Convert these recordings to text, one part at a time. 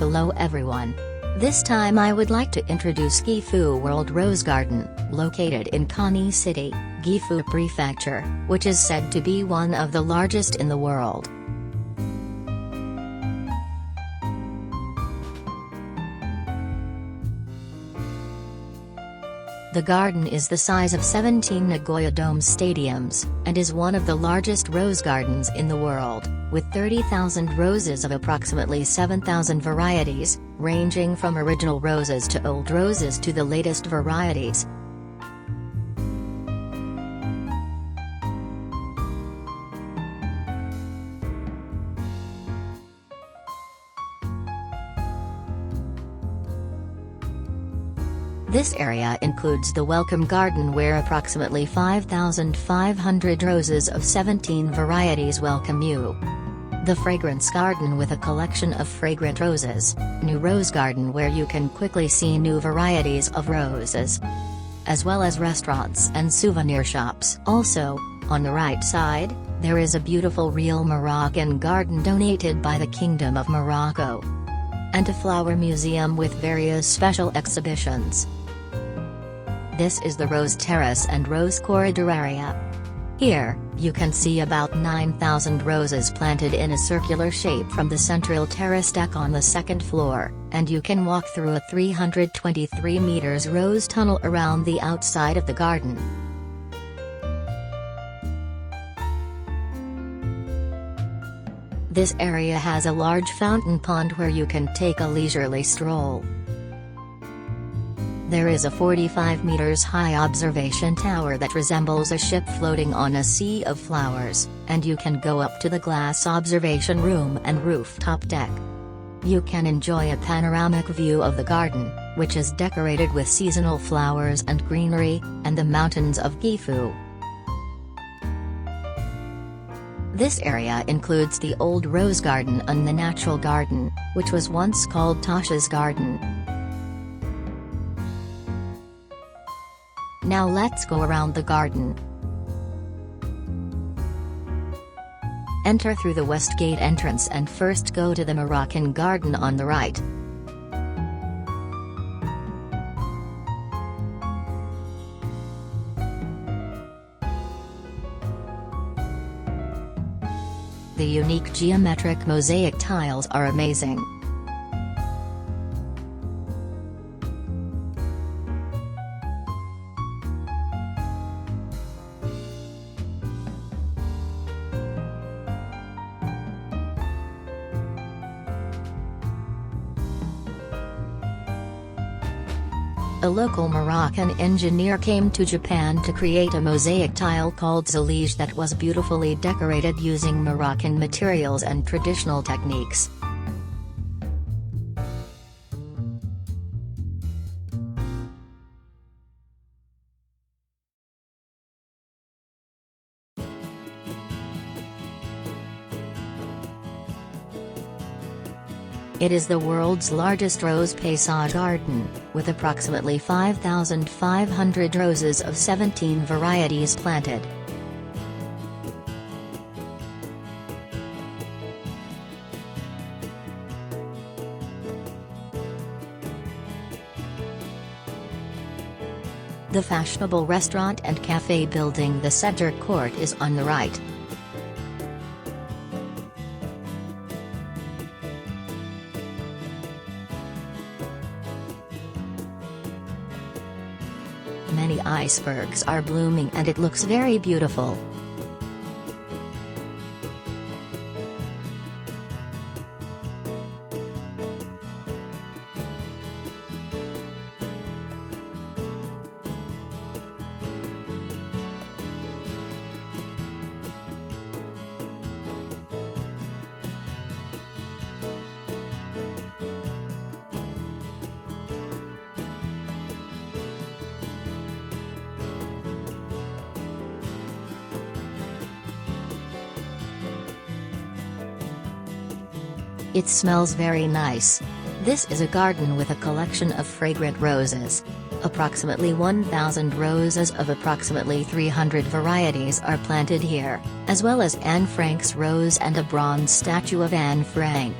Hello everyone. This time I would like to introduce Gifu World Rose Garden, located in Kani City, Gifu Prefecture, which is said to be one of the largest in the world. The garden is the size of 17 Nagoya Dome stadiums, and is one of the largest rose gardens in the world, with 30,000 roses of approximately 7,000 varieties, ranging from original roses to old roses to the latest varieties. This area includes the Welcome Garden where approximately 5,500 roses of 17 varieties welcome you. The Fragrance Garden with a collection of fragrant roses, New Rose Garden where you can quickly see new varieties of roses, as well as restaurants and souvenir shops. Also, on the right side, there is a beautiful real Moroccan garden donated by the Kingdom of Morocco, and a flower museum with various special exhibitions. This is the Rose Terrace and Rose Corridor area. Here, you can see about 9,000 roses planted in a circular shape from the central terrace deck on the second floor, and you can walk through a 323 meters rose tunnel around the outside of the garden. This area has a large fountain pond where you can take a leisurely stroll. There is a 45 meters high observation tower that resembles a ship floating on a sea of flowers, and you can go up to the glass observation room and rooftop deck. You can enjoy a panoramic view of the garden, which is decorated with seasonal flowers and greenery, and the mountains of Gifu. This area includes the old Rose Garden and the Natural Garden, which was once called Tasha's Garden. Now let's go around the garden. Enter through the west gate entrance and first go to the Moroccan garden on the right. The unique geometric mosaic tiles are amazing. A local Moroccan engineer came to Japan to create a mosaic tile called zalij that was beautifully decorated using Moroccan materials and traditional techniques. It is the world's largest rose paysage garden, with approximately 5,500 roses of 17 varieties planted. The fashionable restaurant and cafe building the center court is on the right. Many icebergs are blooming and it looks very beautiful. It smells very nice. This is a garden with a collection of fragrant roses. Approximately 1,000 roses of approximately 300 varieties are planted here, as well as Anne Frank's rose and a bronze statue of Anne Frank.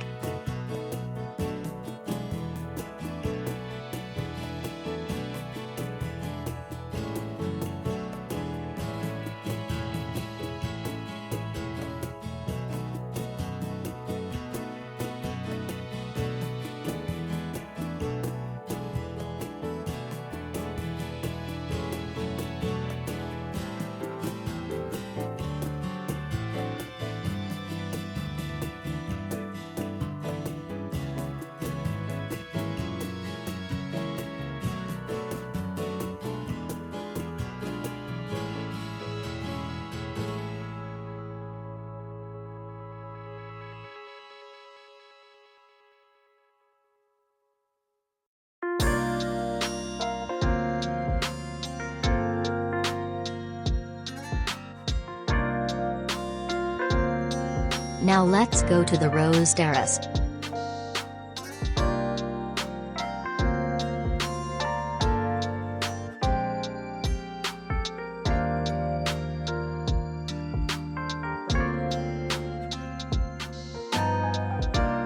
Now let's go to the Rose Terrace.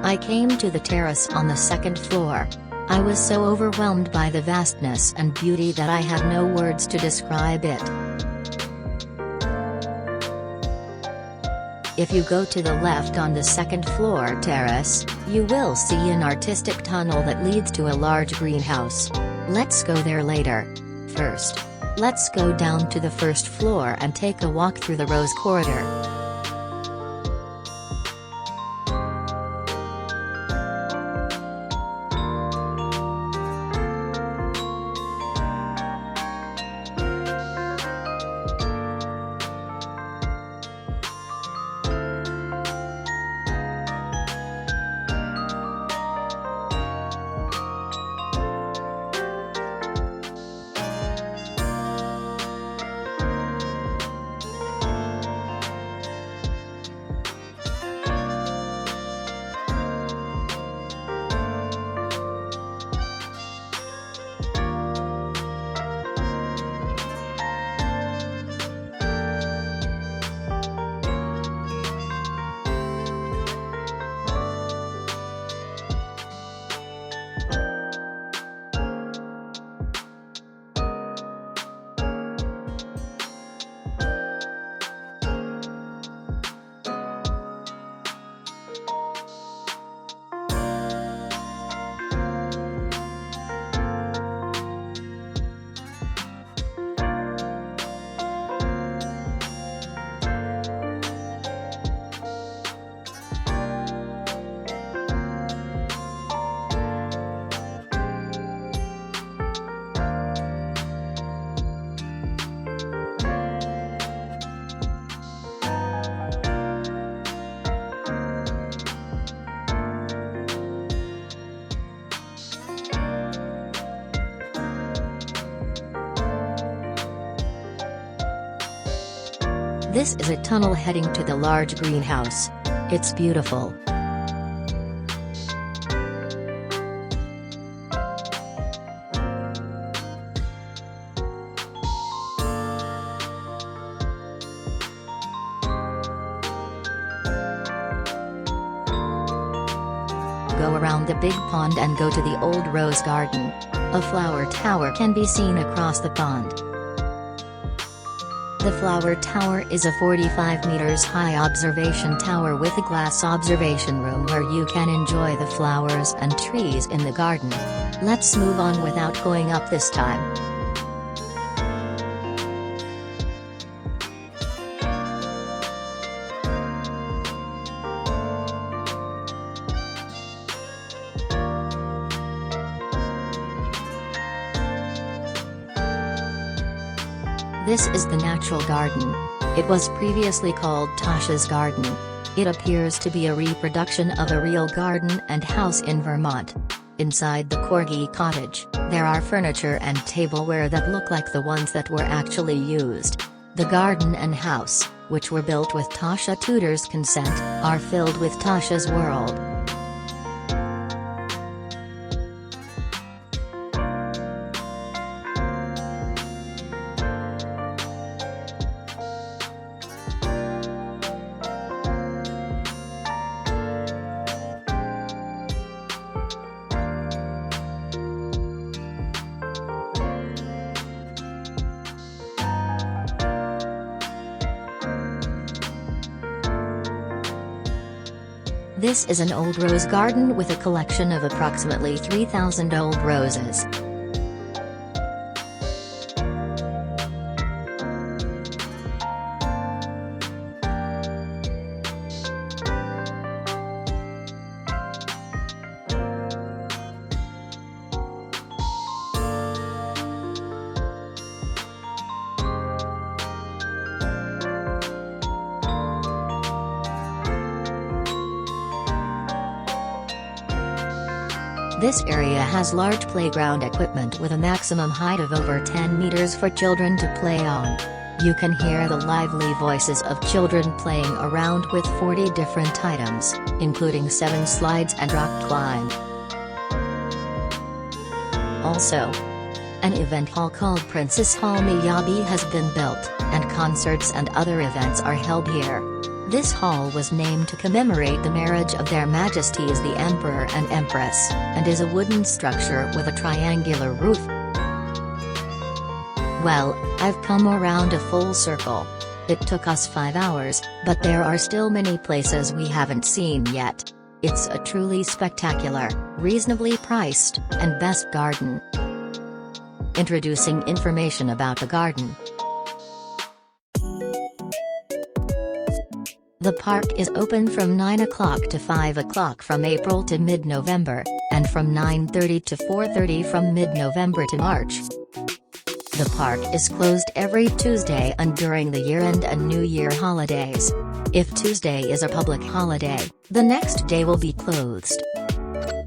I came to the terrace on the second floor. I was so overwhelmed by the vastness and beauty that I had no words to describe it. If you go to the left on the second floor terrace, you will see an artistic tunnel that leads to a large greenhouse. Let's go there later. First, let's go down to the first floor and take a walk through the rose corridor. This is a tunnel heading to the large greenhouse. It's beautiful. Go around the big pond and go to the old rose garden. A flower tower can be seen across the pond. The flower tower is a 45 meters high observation tower with a glass observation room where you can enjoy the flowers and trees in the garden. Let's move on without going up this time. This is the natural garden. It was previously called Tasha's Garden. It appears to be a reproduction of a real garden and house in Vermont. Inside the Corgi cottage, there are furniture and tableware that look like the ones that were actually used. The garden and house, which were built with Tasha Tudor's consent, are filled with Tasha's world. This is an old rose garden with a collection of approximately 3,000 old roses. This area has large playground equipment with a maximum height of over 10 meters for children to play on. You can hear the lively voices of children playing around with 40 different items, including 7 slides and rock climb. Also, an event hall called Princess Hall Miyabi has been built, and concerts and other events are held here. This hall was named to commemorate the marriage of Their Majesties the Emperor and Empress, and is a wooden structure with a triangular roof. Well, I've come around a full circle. It took us 5 hours, but there are still many places we haven't seen yet. It's a truly spectacular, reasonably priced, and best garden. Introducing information about the garden. The park is open from 9 o'clock to 5 o'clock from April to mid-November, and from 9:30 to 4:30 from mid-November to March. The park is closed every Tuesday and during the year-end and New Year holidays. If Tuesday is a public holiday, the next day will be closed.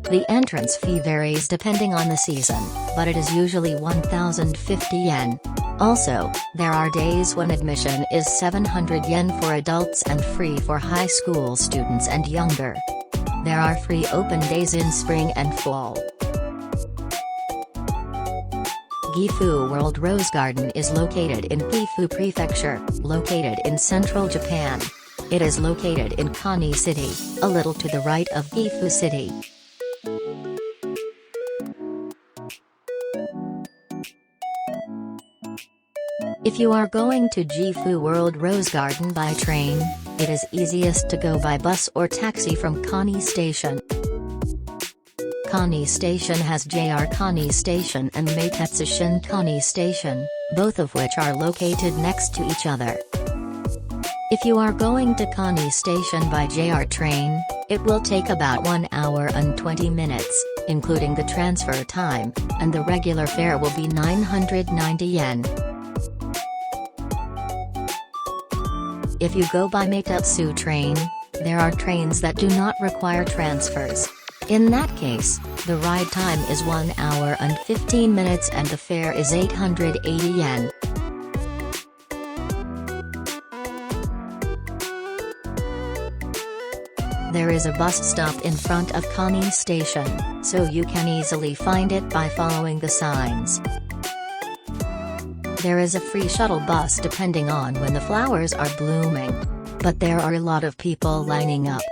The entrance fee varies depending on the season, but it is usually 1,050 yen. Also, there are days when admission is 700 yen for adults and free for high school students and younger. There are free open days in spring and fall. Gifu World Rose Garden is located in Gifu Prefecture, located in central Japan. It is located in Kani City, a little to the right of Gifu City. If you are going to Gifu World Rose Garden by train, it is easiest to go by bus or taxi from Kani Station. Kani Station has JR Kani Station and Meitetsu Kani Station, both of which are located next to each other. If you are going to Kani Station by JR train, it will take about 1 hour and 20 minutes, including the transfer time, and the regular fare will be 990 yen. If you go by Meitetsu train, there are trains that do not require transfers. In that case, the ride time is 1 hour and 15 minutes and the fare is 880 yen. There is a bus stop in front of Kani Station, so you can easily find it by following the signs. There is a free shuttle bus depending on when the flowers are blooming. But there are a lot of people lining up.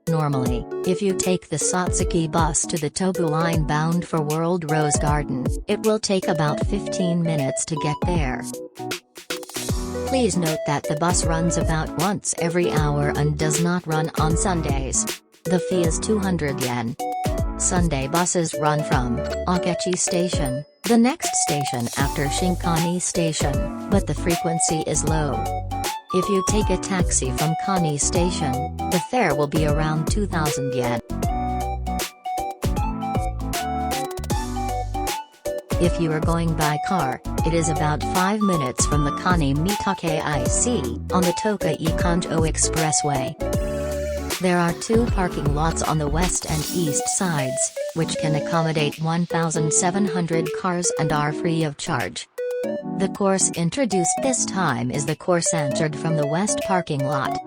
Normally, if you take the Satsuki bus to the Tobu line bound for World Rose Garden, it will take about 15 minutes to get there. Please note that the bus runs about once every hour and does not run on Sundays. The fee is 200 yen. Sunday buses run from Akechi Station, the next station after Shinkani Station, but the frequency is low. If you take a taxi from Kani Station, the fare will be around 2,000 yen. If you are going by car, it is about 5 minutes from the Kani Mitake IC on the Tokai Kanjo Expressway. There are 2 parking lots on the west and east sides, which can accommodate 1,700 cars and are free of charge. The course introduced this time is the course entered from the west parking lot.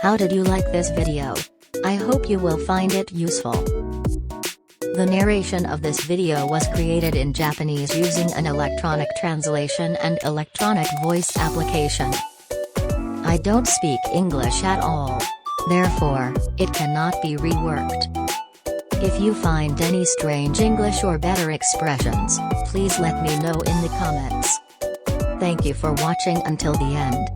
How did you like this video? I hope you will find it useful. The narration of this video was created in Japanese using an electronic translation and electronic voice application. I don't speak English at all. Therefore, it cannot be reworked. If you find any strange English or better expressions, please let me know in the comments. Thank you for watching until the end.